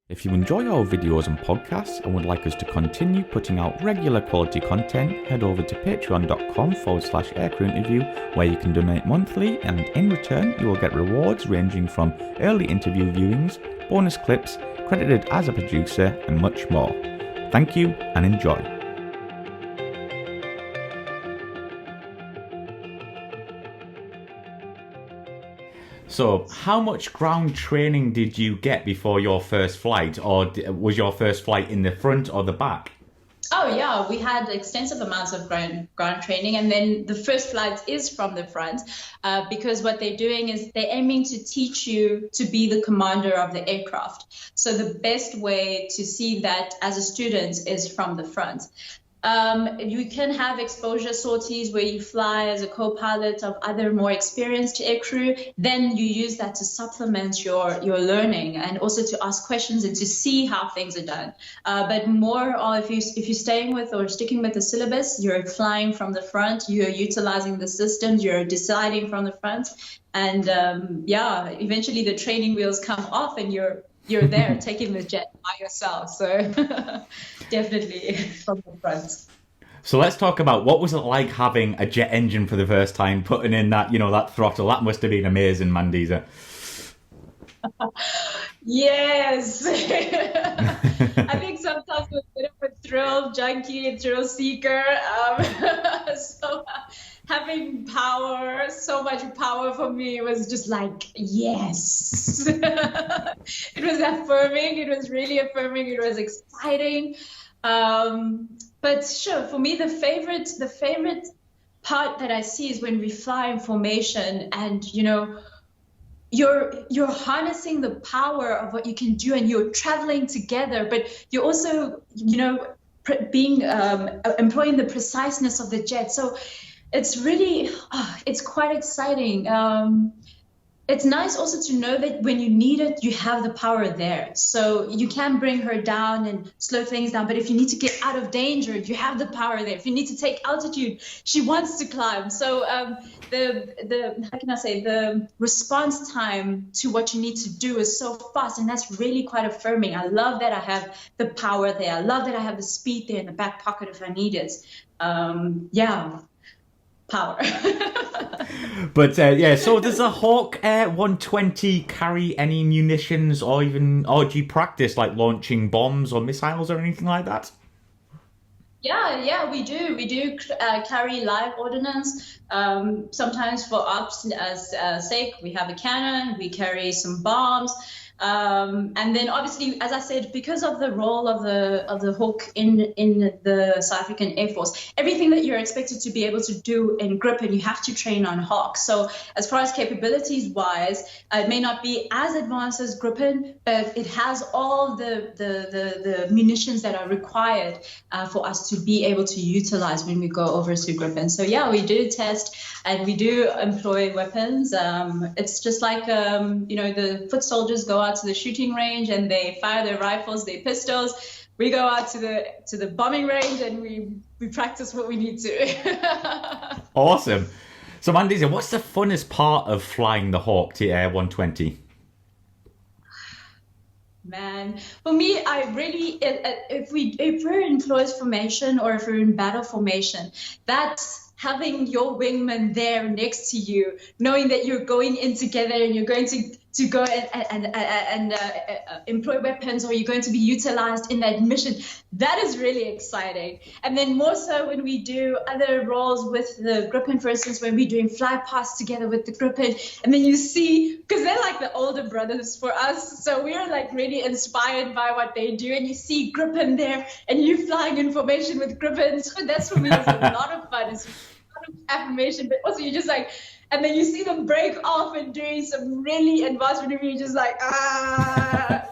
If you enjoy our videos and podcasts and would like us to continue putting out regular quality content, head over to patreon.com/Aircrew interview, where you can donate monthly, and in return you will get rewards ranging from early interview viewings, bonus clips, credited as a producer, and much more. Thank you and enjoy. So, how much ground training did you get before your first flight, or was your first flight in the front or the back? Oh yeah, we had extensive amounts of ground training, and then the first flight is from the front, because what they're doing is they're aiming to teach you to be the commander of the aircraft. So the best way to see that as a student is from the front. You can have exposure sorties where you fly as a co-pilot of other more experienced aircrew. Then you use that to supplement your learning and also to ask questions and to see how things are done. But more, if you're staying with or sticking with the syllabus, you're flying from the front, you're utilizing the systems, you're deciding from the front, and eventually the training wheels come off and you're there taking the jet by yourself. So definitely from the front. So let's talk about what was it like having a jet engine for the first time, putting in that, that throttle. That must have been amazing, Mandisa. Yes. I think sometimes we're a bit of a thrill junkie and thrill seeker. So having power, so much power for me was just like, yes. It was affirming. It was really affirming. It was exciting. But sure, for me, the favorite part that I see is when we fly in formation and, you're harnessing the power of what you can do, and you're traveling together, but you're also, employing the preciseness of the jet. So it's really, it's quite exciting. It's nice also to know that when you need it, you have the power there. So you can bring her down and slow things down. But if you need to get out of danger, you have the power there. If you need to take altitude, she wants to climb. So the response time to what you need to do is so fast, and that's really quite affirming. I love that I have the power there. I love that I have the speed there in the back pocket if I need it. Power. But so does the Hawk 120 carry any munitions, or do you practice like launching bombs or missiles or anything like that? Yeah, we do. We do carry live ordnance. Sometimes for ops sake, we have a cannon. We carry some bombs. And then obviously, as I said, because of the role of the Hawk in the South African Air Force, everything that you're expected to be able to do in Gripen, you have to train on Hawk. So as far as capabilities wise, it may not be as advanced as Gripen, but it has all the munitions that are required for us to be able to utilize when we go over to Gripen. So yeah, we do test and we do employ weapons. It's just like the foot soldiers go out to the shooting range and they fire their rifles, their pistols. We go out to the bombing range and we practice what we need to. Awesome. So Mandisa, what's the funnest part of flying the Hawk TR-120? Man, for me, I really, if we're in close formation or if we're in battle formation, that's having your wingman there next to you, knowing that you're going in together and you're going to go and employ weapons, or you're going to be utilized in that mission. That is really exciting. And then more so when we do other roles with the Gripen, for instance, when we're doing fly pasts together with the Gripen, and then you see, because they're like the older brothers for us, so we're like really inspired by what they do, and you see Gripen there, and you flying in formation with Gripen. So that's for me is a lot of fun. It's a lot of affirmation, but also you're just like, and then you see them break off and doing some really advanced maneuver. You're just like,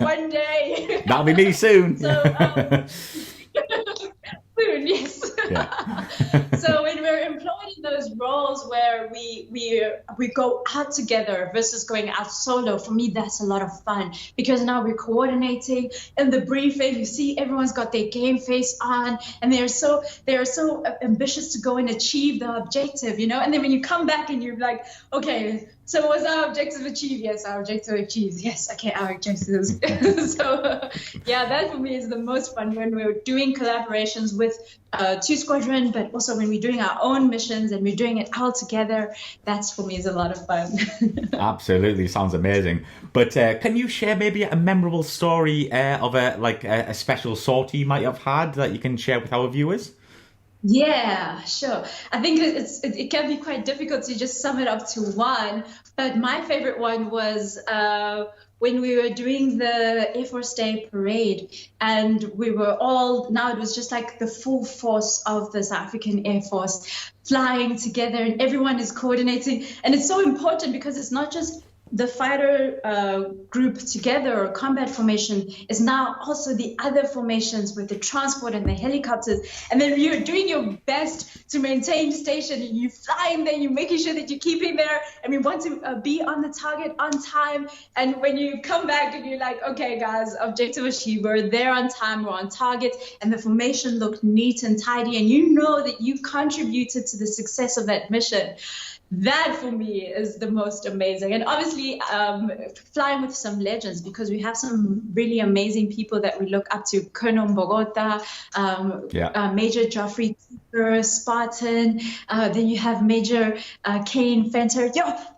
one day. That'll be me soon. So, soon, yes. Yeah. So when we're employed in those roles where we go out together versus going out solo, for me that's a lot of fun, because now we're coordinating in the briefing. You see everyone's got their game face on, and they are so ambitious to go and achieve the objective, you know. And then when you come back and you're like, okay, so was our objective achieved? Yes, our objective achieved. Yes, okay, our objective is so yeah, that for me is the most fun, when we're doing collaborations with two squadron, but also when we're doing our own missions and we're doing it all together. That's for me is a lot of fun. Absolutely, sounds amazing. But can you share maybe a memorable story of a special sortie you might have had that you can share with our viewers? Yeah, sure. I think it can be quite difficult to just sum it up to one, but my favorite one was when we were doing the Air Force Day parade, and we were all, now it was just like the full force of the South African Air Force flying together, and everyone is coordinating. And it's so important because it's not just the fighter group together or combat formation, is now also the other formations with the transport and the helicopters. And then you're doing your best to maintain station, and you fly in there, you're making sure that you're keeping there, and we want to be on the target on time. And when you come back and you're like, okay guys, objective achieved, we're there on time, we're on target, and the formation looked neat and tidy, and you know that you contributed to the success of that mission. That for me is the most amazing. And obviously flying with some legends, because we have some really amazing people that we look up to. Colonel Mbogota, Major Geoffrey Cooper, Spartan, then you have Major Kane Fenter.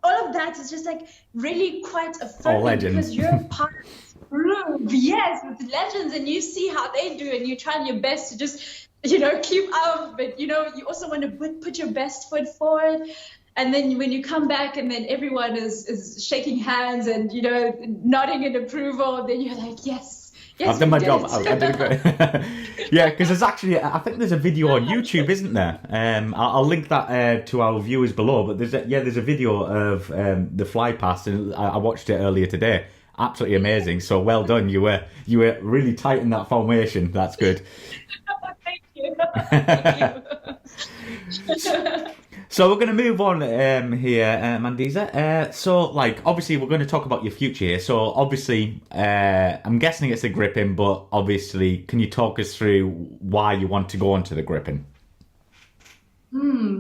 All of that is just like really quite affirming, because you're part of this group, yes, with legends, and you see how they do, and you're trying your best to just, you know, keep up, but you know, you also want to put your best foot forward. And then when you come back and then everyone is shaking hands and, you know, nodding in approval, then you're like, yes, I've done my job. I did great. Yeah, because there's actually, I think there's a video on YouTube, isn't there? I'll link that to our viewers below. But there's a video of the fly past, and I watched it earlier today. Absolutely amazing. So well done. You were really tight in that formation. That's good. Thank you. Thank you. So we're going to move on here, Mandisa. So, like, obviously, we're going to talk about your future here. So, obviously, I'm guessing it's a Gripen, but obviously, can you talk us through why you want to go onto the Gripen?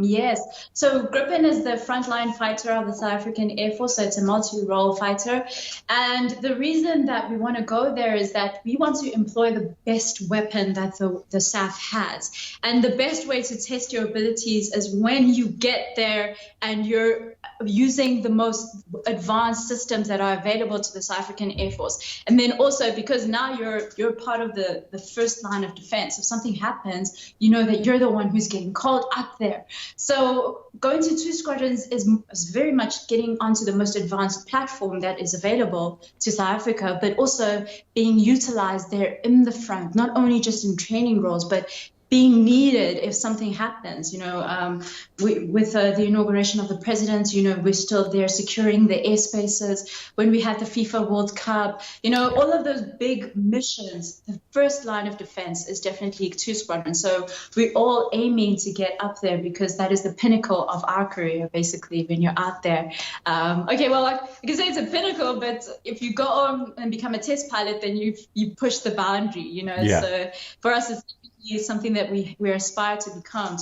Yes. So Gripen is the frontline fighter of the South African Air Force. So it's a multi-role fighter. And the reason that we want to go there is that we want to employ the best weapon that the SAAF has. And the best way to test your abilities is when you get there and you're using the most advanced systems that are available to the South African Air Force. And then also because now you're part of the first line of defense. If something happens, you know that you're the one who's getting called up there. So going to two squadrons is very much getting onto the most advanced platform that is available to South Africa, but also being utilized there in the front, not only just in training roles, but being needed if something happens. You know, with the inauguration of the president, you know, we're still there securing the airspaces. When we had the FIFA World Cup, you know, all of those big missions, the first line of defense is definitely two squadrons. So we're all aiming to get up there because that is the pinnacle of our career, basically, when you're out there. Okay, well, I can say it's a pinnacle, but if you go on and become a test pilot, then you push the boundary, you know. Yeah. So for us, it's something that we aspire to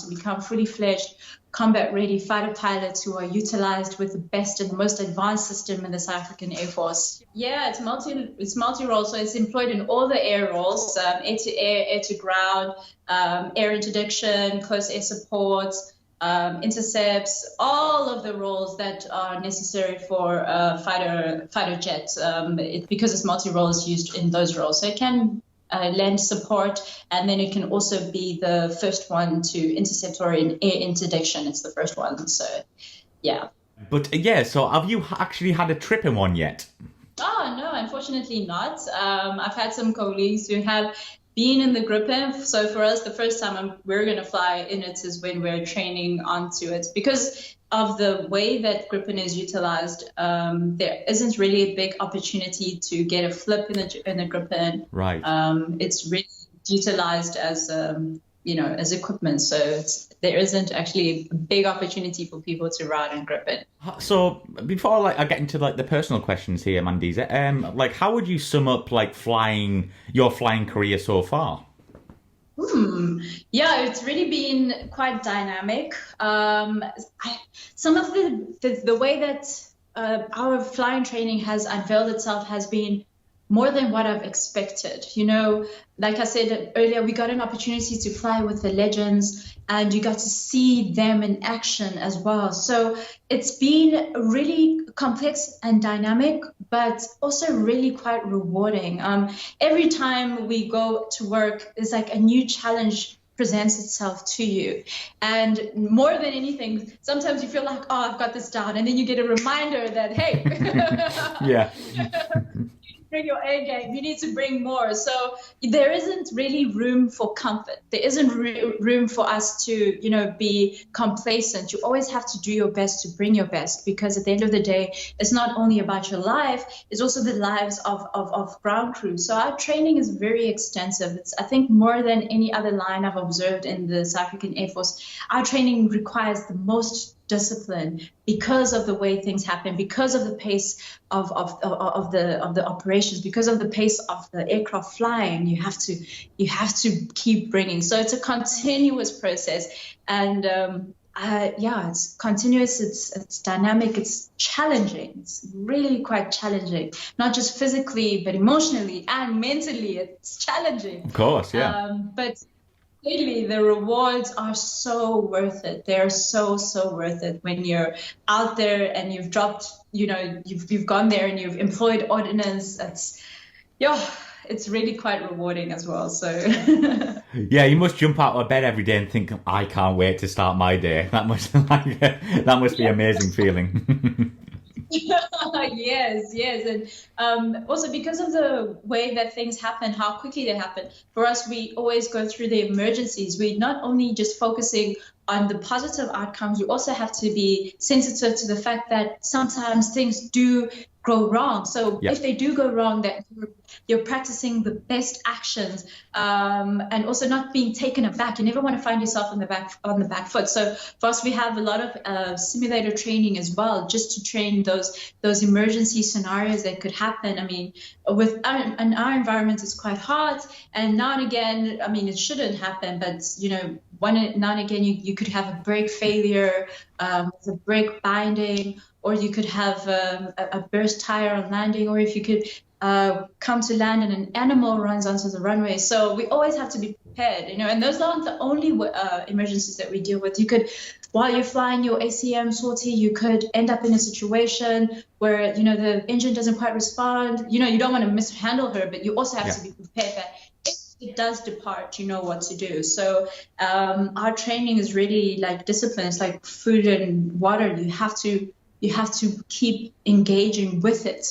become fully fledged, combat-ready fighter pilots who are utilized with the best and the most advanced system in the South African Air Force. Yeah, it's multi-role, so it's employed in all the air roles, air-to-air, air-to-ground, air interdiction, close air support, intercepts, all of the roles that are necessary for fighter jets. Because it's multi-role, is used in those roles. So it can land support, and then it can also be the first one to intercept or in air interdiction. It's the first one, so yeah. But yeah, so have you actually had a trip in one yet? Oh, no, unfortunately not. I've had some colleagues who have been in the Gripen. So for us, the first time we're going to fly in it is when we're training onto it. Because of the way that Gripen is utilized, there isn't really a big opportunity to get a flip in a Gripen. Right. It's really utilized as as equipment. So there isn't actually a big opportunity for people to ride in Gripen. So before I get into the personal questions here, Mandisa, how would you sum up your flying career so far? Yeah, it's really been quite dynamic. Some of the way that our flying training has unveiled itself has been more than what I've expected. Like I said earlier, we got an opportunity to fly with the legends, and you got to see them in action as well. So it's been really complex and dynamic, but also really quite rewarding. Every time we go to work, it's like a new challenge presents itself to you. And more than anything, sometimes you feel like, oh, I've got this down. And then you get a reminder that, hey, yeah. bring your A game, you need to bring more. So there isn't really room for comfort. There isn't room for us to, be complacent. You always have to do your best to bring your best, because at the end of the day, it's not only about your life, it's also the lives of ground crew. So our training is very extensive. It's, I think, more than any other line I've observed in the South African Air Force. Our training requires the most discipline because of the way things happen, because of the pace of the operations, because of the pace of the aircraft flying. You have to keep bringing. So it's a continuous process, and it's continuous. It's dynamic. It's challenging. It's really quite challenging, not just physically but emotionally and mentally. It's challenging. Of course, yeah. But really, the rewards are so worth it. They're so worth it when you're out there and you've dropped, you've gone there and you've employed ordnance. It's really quite rewarding as well. So yeah, you must jump out of bed every day and think, I can't wait to start my day. That must be an amazing feeling. Yes. And also because of the way that things happen, how quickly they happen, for us, we always go through the emergencies. We're not only just focusing on the positive outcomes, you also have to be sensitive to the fact that sometimes things do go wrong. So if they do go wrong, that you're practicing the best actions, and also not being taken aback. You never want to find yourself on the back foot. So for us, we have a lot of simulator training as well, just to train those emergency scenarios that could happen. I mean, in our environment, it's quite hot, and now and again, I mean, it shouldn't happen, but now and again, you could have a brake failure, the brake binding, or you could have a burst tire on landing, or if you could come to land and an animal runs onto the runway. So we always have to be prepared, and those aren't the only emergencies that we deal with. You could, while you're flying your ACM sortie, you could end up in a situation where, the engine doesn't quite respond. You don't want to mishandle her, but you also have to be prepared that if it does depart, you know what to do. So our training is really like discipline. It's like food and water. You have to keep engaging with it,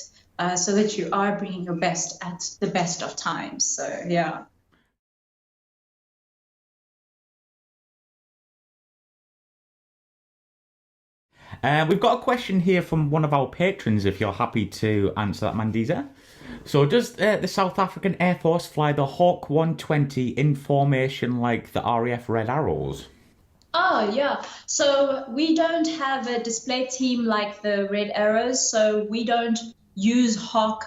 so that you are bringing your best at the best of times. So, yeah. We've got a question here from one of our patrons, if you're happy to answer that, Mandisa. So does the South African Air Force fly the Hawk 120 in formation like the RAF Red Arrows? Oh, yeah. So we don't have a display team like the Red Arrows, so we don't use Hawk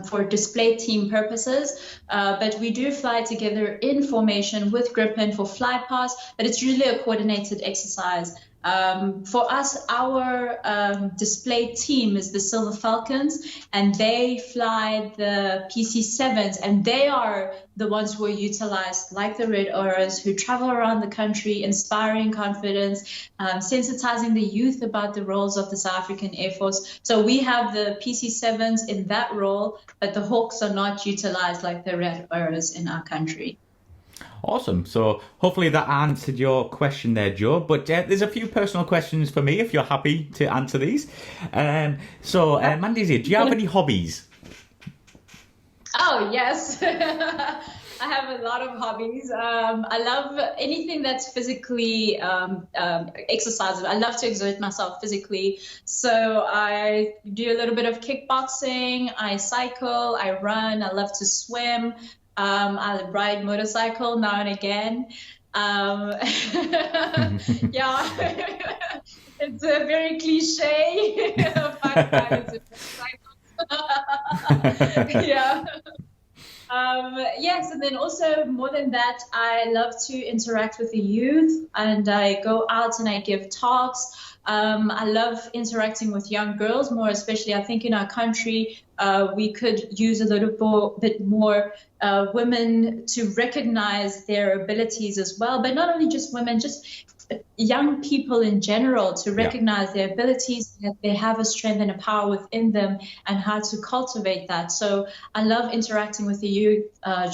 for display team purposes, but we do fly together in formation with Gripen for fly pass, but it's usually a coordinated exercise. For us, our display team is the Silver Falcons, and they fly the PC-7s, and they are the ones who are utilized like the Red Arrows, who travel around the country, inspiring confidence, sensitizing the youth about the roles of the South African Air Force. So we have the PC-7s in that role, but the Hawks are not utilized like the Red Arrows in our country. Awesome. So hopefully that answered your question there, Joe. But there's a few personal questions for me, if you're happy to answer these. Mandisa, do you have any hobbies? Oh, yes. I have a lot of hobbies. I love anything that's physically exercise. I love to exert myself physically. So I do a little bit of kickboxing. I cycle. I run. I love to swim. I ride motorcycle now and again. Yeah, it's a very cliche. Fighter pilots and motorcycles. Yeah. Yes, and then also more than that, I love to interact with the youth, and I go out and I give talks. I love interacting with young girls more, especially I think in our country, we could use a bit more women to recognize their abilities as well, but not only just women, just young people in general to recognize their abilities, that they have a strength and a power within them, and how to cultivate that. So I love interacting with the youth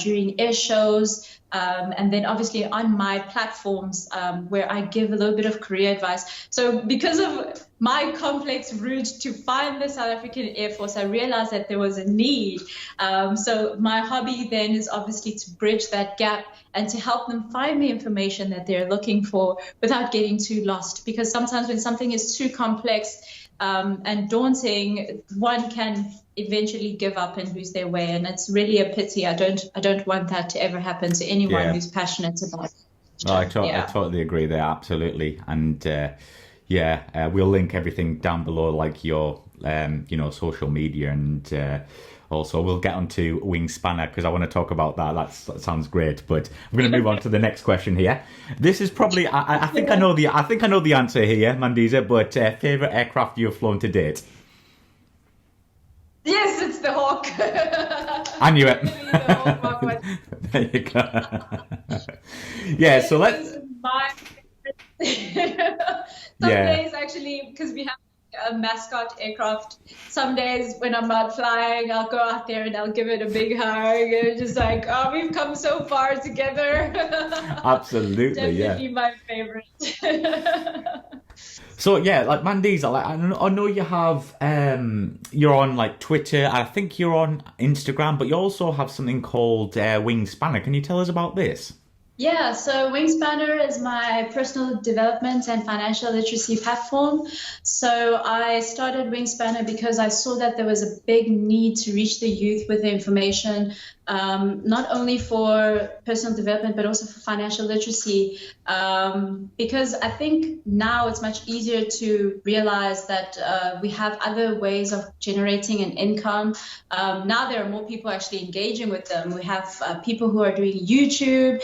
during air shows, and then obviously on my platforms where I give a little bit of career advice. So because of my complex route to find the South African Air Force, I realized that there was a need. So my hobby then is obviously to bridge that gap and to help them find the information that they're looking for without getting too lost. Because sometimes when something is too complex and daunting, one can eventually give up and lose their way, and it's really a pity. I don't want that to ever happen to anyone who's passionate about it. No, I totally agree there, absolutely. And we'll link everything down below, like your social media, and also we'll get onto Wingspanner because I want to talk about that. That sounds great. But I'm going to move on to the next question here. This is probably I think I know the answer here, Mandisa. But favorite aircraft you've flown to date? Yes, it's the Hawk. I knew it. There you go. Yeah, so let's. Some days actually, because we have a mascot aircraft, some days when I'm not flying, I'll go out there and I'll give it a big hug, and just like, oh, we've come so far together. Absolutely. Definitely my favorite. So yeah, like Mandisa, like I know you have you're on like Twitter, I think you're on Instagram, but you also have something called Wingspanner. Can you tell us about this? Yeah, so Wingspanner is my personal development and financial literacy platform. So I started Wingspanner because I saw that there was a big need to reach the youth with the information, not only for personal development, but also for financial literacy. Because I think now it's much easier to realize that we have other ways of generating an income. Now there are more people actually engaging with them. We have people who are doing YouTube.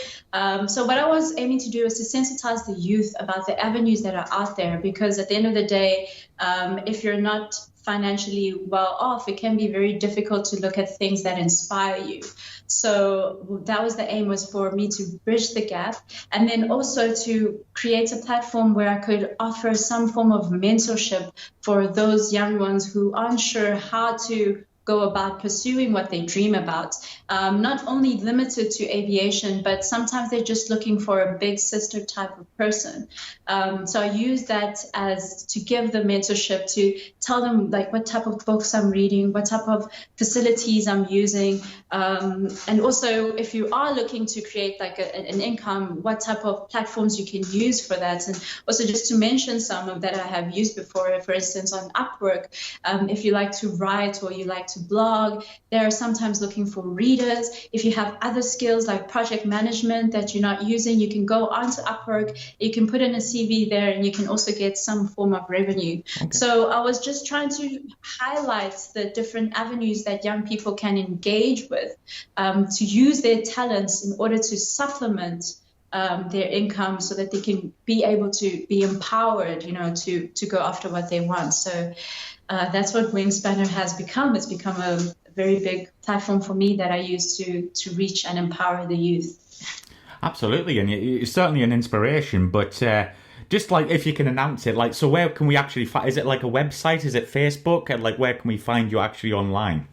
So what I was aiming to do is to sensitize the youth about the avenues that are out there, because at the end of the day, if you're not financially well off, it can be very difficult to look at things that inspire you. So that was the aim, was for me to bridge the gap, and then also to create a platform where I could offer some form of mentorship for those young ones who aren't sure how to go about pursuing what they dream about, not only limited to aviation, but sometimes they're just looking for a big sister type of person. So I use that as to give them mentorship, to tell them like what type of books I'm reading, what type of facilities I'm using, and also if you are looking to create like an income, what type of platforms you can use for that. And also just to mention some of that I have used before, for instance, on Upwork, if you like to write or you like to blog, they're sometimes looking for readers. If you have other skills like project management that you're not using, you can go onto Upwork, you can put in a CV there, and you can also get some form of revenue. Okay. So I was just trying to highlight the different avenues that young people can engage with, to use their talents in order to supplement their income, so that they can be able to be empowered, to go after what they want. So that's what Wingspanner has become. It's become a very big platform for me that I use to reach and empower the youth. Absolutely, and you're certainly an inspiration. But just like if you can announce it, like, so where can we actually find? Is it like a website? Is it Facebook? And like, where can we find you actually online?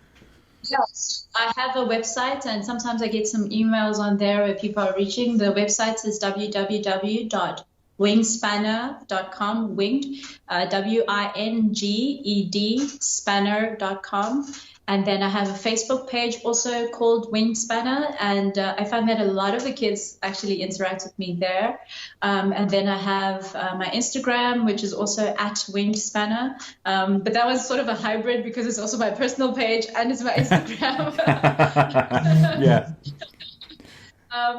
Yes, I have a website, and sometimes I get some emails on there where people are reaching. The website is www.wingspanner.com, winged, WINGED, spanner.com. And then I have a Facebook page also called Wingspanner, and I find that a lot of the kids actually interact with me there. And then I have my Instagram, which is also at Wingspanner. But that was sort of a hybrid because it's also my personal page and it's my Instagram. Yeah.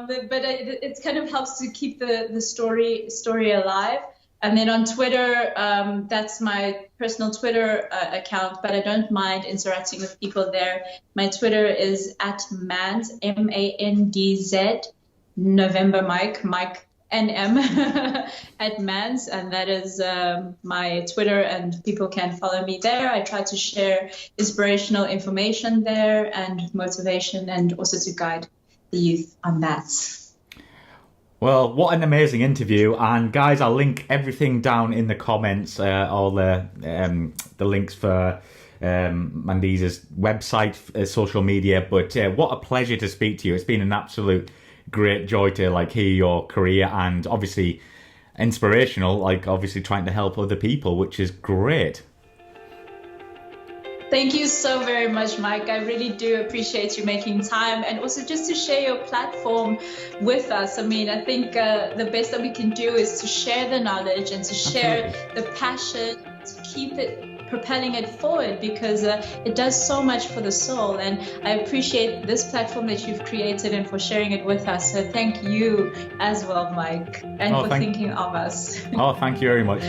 but it kind of helps to keep the story alive. And then on Twitter, that's my personal Twitter account, but I don't mind interacting with people there. My Twitter is @Mandz, MANDZ, November Mike NM @Mandz, and that is my Twitter, and people can follow me there. I try to share inspirational information there and motivation, and also to guide the youth on that. Well, what an amazing interview. And guys, I'll link everything down in the comments, all the links for Mandisa's website, social media. But what a pleasure to speak to you. It's been an absolute great joy to hear your career, and obviously inspirational, obviously trying to help other people, which is great. Thank you so very much, Mike. I really do appreciate you making time, and also just to share your platform with us. I mean, I think the best that we can do is to share the knowledge and to share the passion, to keep it propelling it forward, because it does so much for the soul. And I appreciate this platform that you've created and for sharing it with us. So thank you as well, Mike, and for thinking of us. Oh, thank you very much.